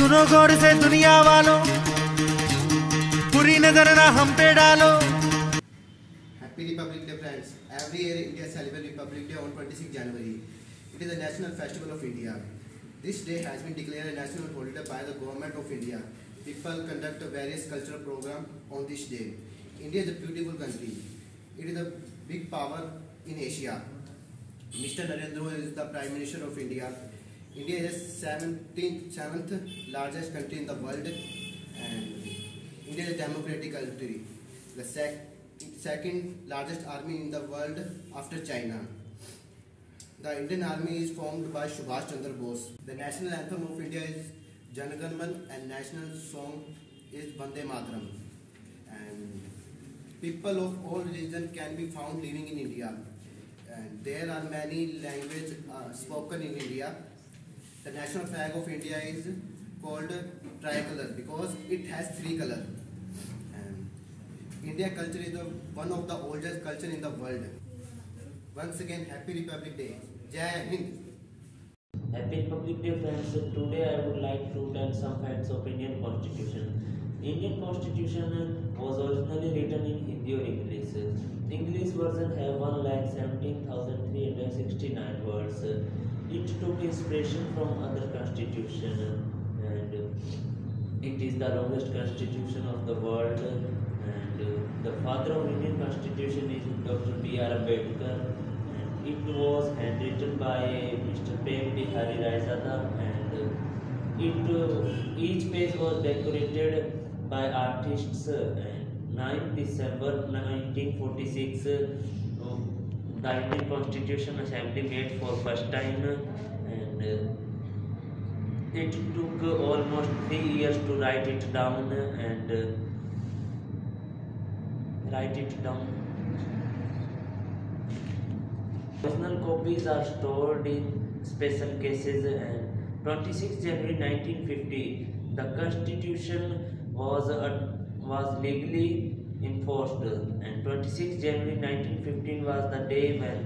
सुनो गौर से दुनिया वालों, बुरी नजर ना हम पे डालो। Happy Republic Day, friends. Every year India celebrates Republic Day on 26 January. It is a national festival of India. This day has been declared a national holiday by the government of India. People conduct various cultural programs on this day. India is a beautiful country. It is a big power in Asia. Mr. Narendra Modi is the Prime Minister of India. India is the seventh largest country in the world, and India is a democratic country. The second largest army in the world after China. The Indian Army is formed by Subhash Chandra Bose. The national anthem of India is Jan Gan Man and national song is Vande Mataram. And people of all religions can be found living in India. And there are many languages spoken in India. The national flag of India is called tricolor because it has three colors. And India culture is one of the oldest culture in the world. Once again, Happy Republic Day. Jai Hind. Happy Republic Day, friends. Today I would like to tell some facts of Indian Constitution. Indian Constitution was originally written in Hindi or English. English version have 1,17,369 words. It took inspiration from other constitution, and it is the longest constitution of the world. And the father of Indian Constitution is Dr. B.R. Ambedkar. It was handwritten by Mr. Prem Bihari Raizada, and each page was decorated by artists. And 9 December 1946, the Indian Constitution Assembly met for first time, and it took almost 3 years to write it down. Original copies are stored in special cases, and 26 January 1950, the Constitution was legally enforced, and 26 January 1915 was the day when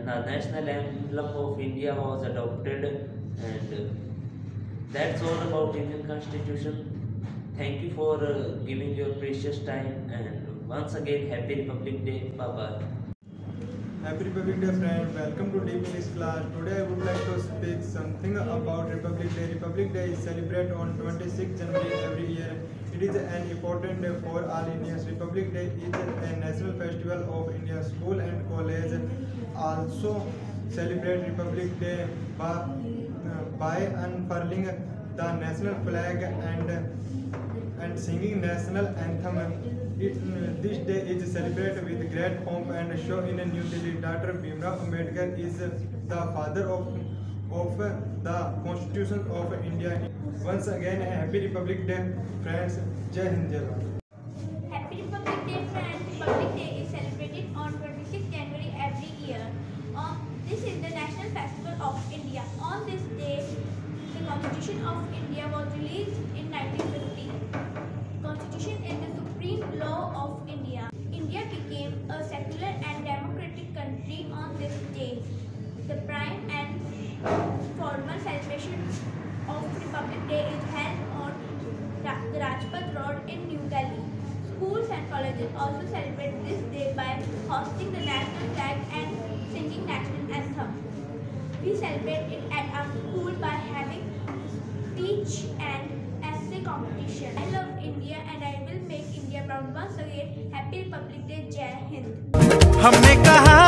the national emblem of India was adopted. And that's all about Indian Constitution. Thank you for giving your precious time, and once again, Happy Republic Day. Bye bye. Happy Republic Day, friend. Welcome to Deep English class. Today I would like to speak something about Republic Day. Republic Day is celebrated on 26 January every year. It is an important day for all Indians. Republic Day is a national festival of India. School and college also celebrate Republic Day by unfurling the national flag and singing national anthem. This day is celebrated with great pomp and show in New Delhi. Dr. Bhimrao Ambedkar is the father of the Constitution of India. Once again, Happy Republic Day, friends. Jai Hind, Jai Bharat. Happy Republic Day, friends. Republic Day is celebrated on 26 January every year. This is the national festival of India. On this day, the Constitution of India was released in 1950. Constitution is the supreme law of India. India became a secular and democratic country on this day. The prime and formal celebration of Republic Day is held on the Rajpath Road in New Delhi. Schools and colleges also celebrate this day by hosting the national flag and singing national anthem. We celebrate it at our school by having speech and essay competition. I love India and I will make India proud. Once again, Happy Republic Day. Jai Hind. हमने कहा